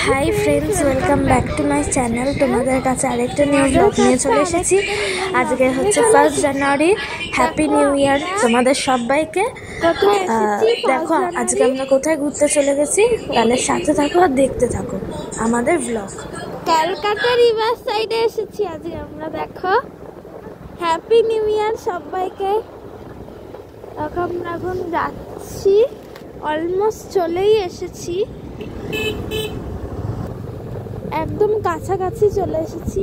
Hi friends, welcome back to my channel. তোমাদের কাছে আরেকটা নিউ ব্লগ নিয়ে চলে এসেছি। আজকে হচ্ছে 1 জানুয়ারি। হ্যাপি নিউ ইয়ার তোমাদের সবাইকে। দেখো আজকে আমরা কোথায় ঘুরতে চলে গেছি, তাহলে সাথে থাকো আর দেখতে থাকো আমাদের ব্লগ। ক্যালকাটা রিভার সাইডে এসেছি আজকে আমরা। দেখো, হ্যাপি নিউ ইয়ার সবাইকে। এখন যাচ্ছি, অলমোস্ট চলেই এসেছি, একদম কাছাকাছি চলে এসেছি।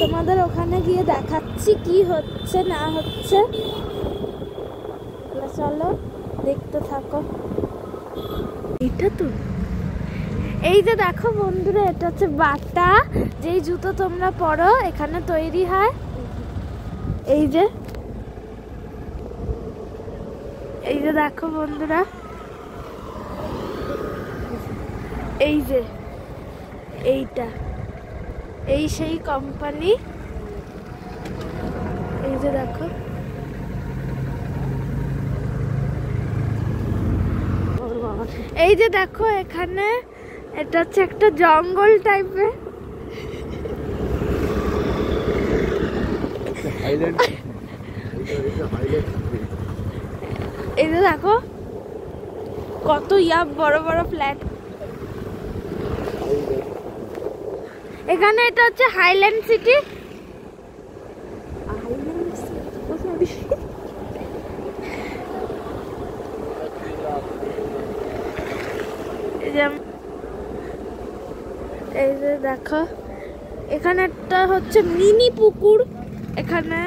তোমাদের ওখানে গিয়ে দেখাচ্ছি কি হচ্ছে না হচ্ছে। চলো দেখতে থাকো। এটা তো এই যে দেখো বন্ধুরা, এটা হচ্ছে বাটা, যেই জুতো তোমরা পরো এখানে তৈরি হয়। এই যে দেখো বন্ধুরা, এই যে এইটা, এই সেই কোম্পানি। এই যে দেখো, এই যে দেখো এখানে, এটা হচ্ছে একটা জঙ্গল টাইপের। এই যে দেখো কত বড় বড় ফ্ল্যাট এখানে। এটা হচ্ছে হাইল্যান্ড সিটি। এই যে দেখো এখানে একটা হচ্ছে মিনি পুকুর। এখানে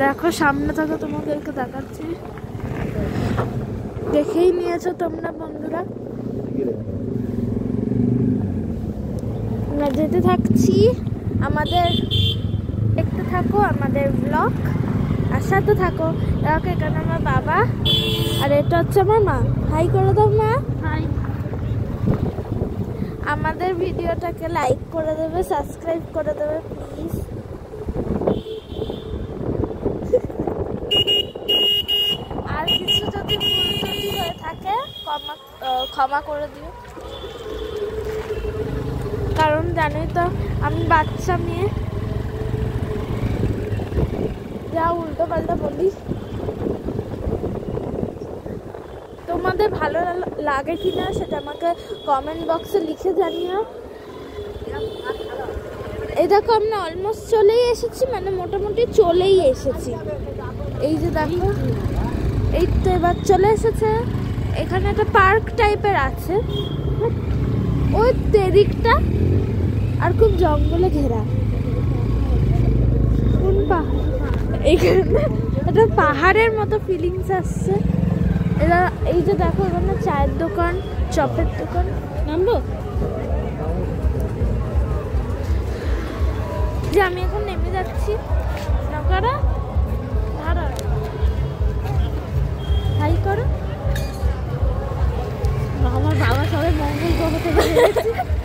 দেখো, সামনে থেকে তোমাদেরকে দেখাচ্ছি, দেখেই নিয়েছো তোমরা বন্ধুরা। আমরা যেতে থাকছি, আমাদের দেখতে থাকো আমাদের ব্লগ, আর সাথে থাকো। দেখো এখানে আমার বাবা, আর এটা হচ্ছে আমার মা। হাই করে দাও মা। হাই। আমাদের ভিডিওটাকে লাইক করে দেবে, সাবস্ক্রাইব করে দেবে প্লিজ। আর কিছু যদি ভুল ত্রুটি হয়ে থাকে ক্ষমা করে দিও, কারণ জানোই তো আমি বাচ্চা মেয়ে, যা উল্টো পাল্টা বলি। তোমাদের ভালো লাগে কিনা সেটা আমাকে কমেন্ট বক্সে লিখে জানিও। এই দেখো আমরা অলমোস্ট চলেই এসেছি, মানে মোটামুটি চলেই এসেছি। এই যে দেখো, এই তো এবার চলে এসেছে। এখানে একটা পার্ক টাইপের আছে ওই তেদিকটা, আর খুব জঙ্গলে ঘেরা। কোন পাহাড়? এইখানে একটা পাহাড়ের মতো ফিলিংস আসছে। এরা এই যে দেখো এখানে চায়ের দোকান, চপের দোকান। নামবো যে আমি এখন নেমে যাচ্ছি। নৌকারা ভাড়া হাই করো। আমার বাবা সবাই মঙ্গল গ্রহ থেকে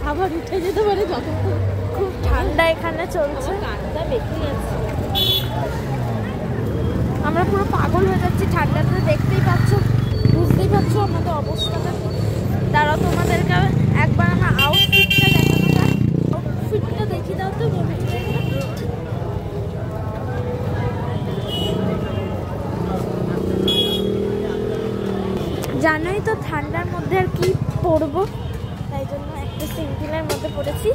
আবার উঠে যেতে পারে যতক্ষণ। খুব ঠান্ডা এখানে চলছে, ঠান্ডা বেশি আছে। আমরা পুরো পাগল হয়ে যাচ্ছি ঠান্ডাতে, দেখতেই পাচ্ছ, বুঝতেই পারছো আমাদের অবস্থাটা। তারা তোমাদেরকে একবার আমার আউটফিটটা দেখানো যায়। আউটফিটটা দেখিয়ে দাও তো বন্ধু। জানোই তো ঠান্ডার মধ্যে আর কি পরবো, তাই জন্য একটা সিম্পলের মধ্যে পরেছি।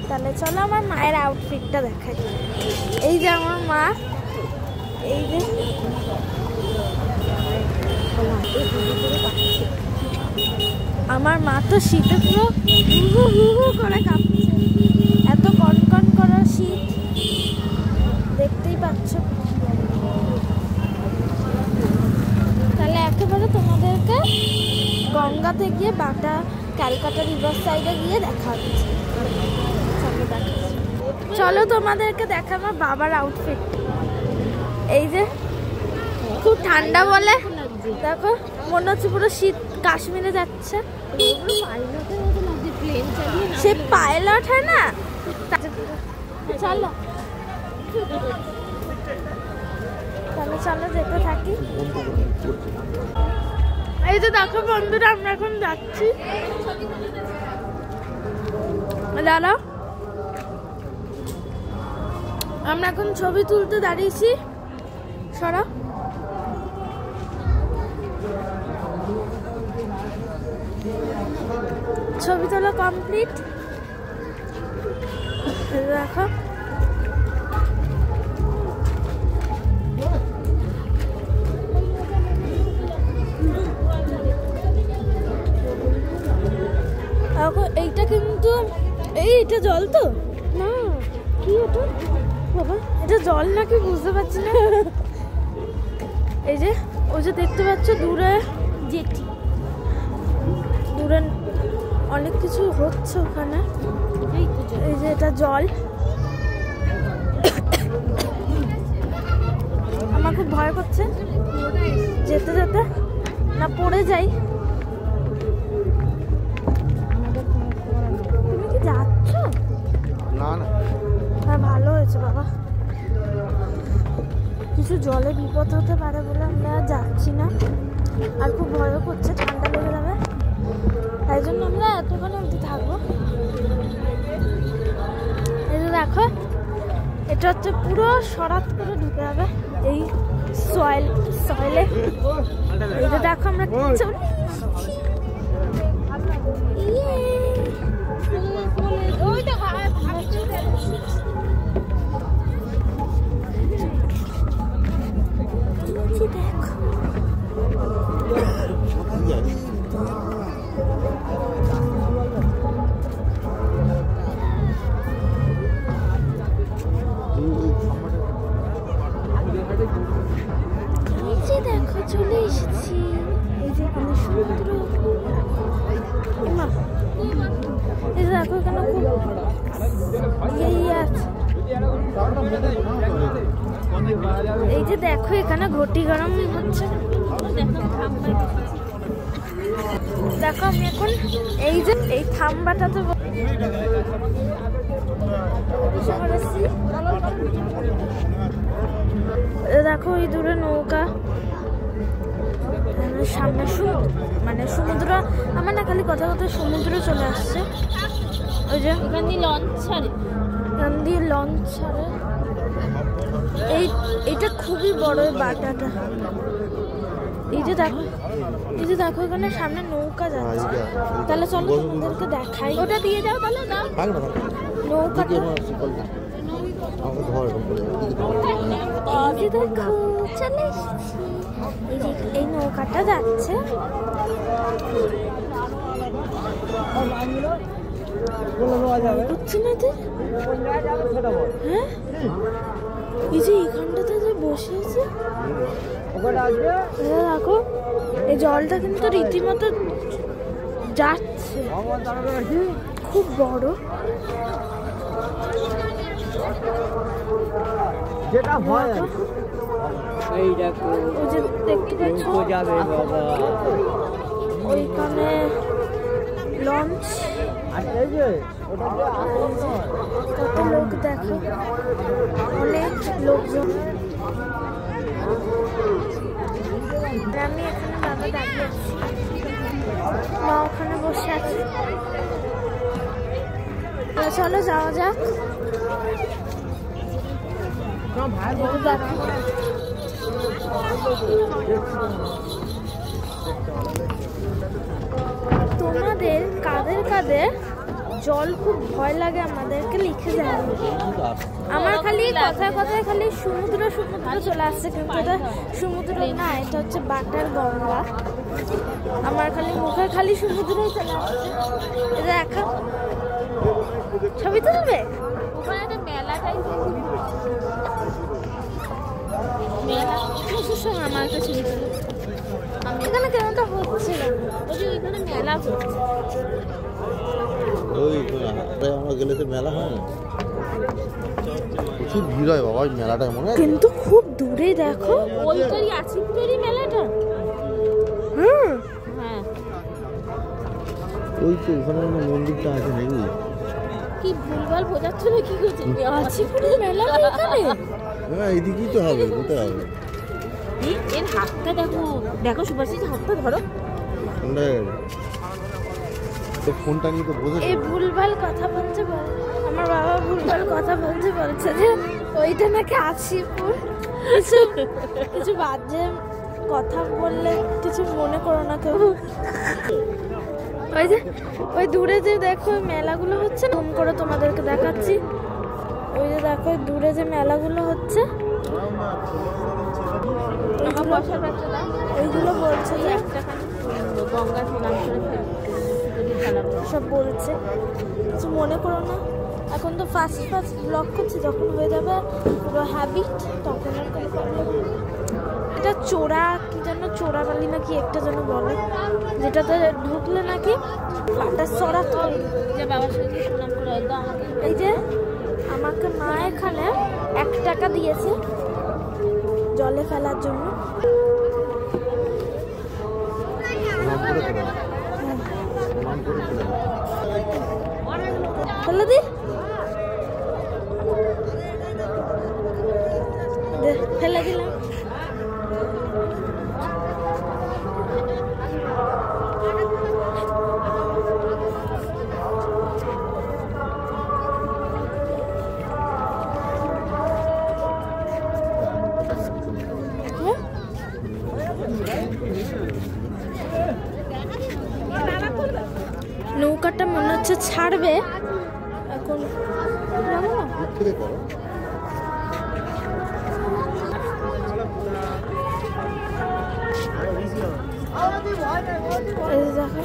তাহলে চলো আমার মায়ের আউটফিটটা দেখাই। এই যে আমার মা, এই যে আমার মা তো শীতে পুরো হু হু হু করে কাঁপছে, এত কনকন করা শীত, দেখতেই পাচ্ছ। তাহলে একেবারে তোমাদেরকে গঙ্গাতে গিয়ে বাটা ক্যালকাটা রিভার সাইডে গিয়ে দেখা হচ্ছে। চলো তোমাদেরকে দেখা আমার বাবার আউটফিট। এই যে খুব ঠান্ডা বলে দেখো, মনে হচ্ছে পুরো শীত, কাশ্মীরে যাচ্ছে। সে পাইলট হয় না। চলো চলো যেতে থাকি। এই যে দেখো বন্ধুরা, আমরা এখন যাচ্ছি। দাদা, আমরা এখন ছবি তুলতে দাঁড়িয়েছি। সরা, ছবি তোলা কমপ্লিট। দেখো এইটা কিন্তু এইটা জল তো না, কি এটা বাবা, এটা জল নাকি বুঝতে পারছি না। এই যে ওই যে দেখতে পাচ্ছ দূরে জেটি, দূরে অনেক কিছু হচ্ছে ওখানে। এই যে এটা জল। আমার খুব ভয় করছে যেতে যেতে না পড়ে যাই। তুমি কি যাচ্ছ? না না, হ্যাঁ ভালো হয়েছে বাবা, কিছু জলে বিপদ হতে পারে বলে আমরা যাচ্ছি না। আর খুব ভয়ও করছে, ঠান্ডা লেগে যাবে, তাই জন্য আমরা এতক্ষণ অবধি থাকবো। এই যে দেখো, এটা হচ্ছে পুরো সরাত করে ঢুকে যাবে এই সয়েলে। এই যে দেখো আমরা চলে দেখো চলে এসেছি। এই যে এখানে সমুদ্র, এই যে দেখো এখানে খুব আছে। এই যে দেখো এখানে ঘটি গরম হচ্ছে। দেখো আমি এখন এই যে এই থাম্বাটাতে দেখো ওই দূরে নৌকা, সামনে মানে সমুদ্র। আমার না খালি কথা কথা সমুদ্র চলে আসছে। ওই যে এখান দিয়ে লঞ্চ ছাড়ে। এইটা খুবই বড় বাটাটা। এই যে দেখো এখানে সামনে নৌকা যাচ্ছে। তাহলে চলো তোমাদেরকে দেখাই, ওটা দিয়ে দাও তাহলে। নৌকাটা এই নৌকাটা যাচ্ছে। বুঝছি না তো, হ্যাঁ এই যে এইখানটাতে যে বসে আছে দেখো, এই জলটা কিন্তু রীতিমতো যাচ্ছে, খুব বড়। যেটা হয় এই দেখো, ওই যে দেখতে পাচ্ছ যাবে বাবা, ওইখানে লঞ্চ। কত লোক দেখো, অনেক লোকজন। আমি এখানে বাবা দাঁড়িয়ে আছি, মা ওখানে বসে আছে। চলো যাওয়া যাক। তোমাদের কাদের কাদের জল খুব ভয় লাগে আমাদেরকে লিখে জানাবে। আমার খালি কথায় কথায় খালি সমুদ্র চলে আসছে, কিন্তু এটা সমুদ্র না, এটা হচ্ছে বাটার গঙ্গা। আমার খালি মুখে খালি সমুদ্রই চলে আসছে। এটা দেখা ছবি তুলবে, ওখানে একটা মেলা টাইপের মেলা সঙ্গে আমার কাছে আমি এখানে কেমনটা হচ্ছে না, ওইখানে মেলা হচ্ছে। ওই আমরা গেলে তো মেলা হয় না, প্রচুর ভিড় হয় বাবা ওই মেলাটা, মনে হয় কিন্তু খুব দূরে দেখো ওইটাই আছে তৈরি মেলাটা। হ্যাঁ ওই তো ওখানে মন্দিরটা আছে নাকি, কি ভুলভাল বোঝাচ্ছ না কি করছিস? আছে পুরো মেলা এখানে, হ্যাঁ এইদিকেই তো হবে, কোথায় হবে? এর হাতটা দেখো, দেখো সুভাষিস হাতটা ধরো। ঠান্ডা হয়ে গেছে তো ফোনটা নিয়ে তো বসে এই ভুলভাল কথা বলছে আমার বাবা ভুলভাল কথা বলছে যে ওইটা নাকি আসিপুর। কিছু কিছু বাজে কথা বললে কিছু মনে করো না কেউ। ওই যে ওই দূরে যে দেখো মেলাগুলো হচ্ছে না, জুম করে তোমাদেরকে দেখাচ্ছি। ওই যে দেখো দূরে যে মেলাগুলো হচ্ছে ওইগুলো বলছে যে গঙ্গা স্নান করে সব বলছে, কিছু মনে করো না। এখন তো ফার্স্ট ব্লগ করছি, যখন হয়ে যাবে পুরো হ্যাবিট তখন আর কোনো প্রবলেম। এটা চোরা কি যেন, চোরা বালি নাকি একটা যেন বলে, যেটাতে ঢুকলে নাকি পাটা সরাতে হবে। যে বাবার সাথে প্রণাম করে একদম আমাকে এই যে আমাকে মা এখানে 1 টাকা দিয়েছে জলে ফেলার জন্য। ফেলে দি ফেলে দিলাম। নৌকাটা মনে হচ্ছে ছাড়বে এখন, জানো না? এই দেখো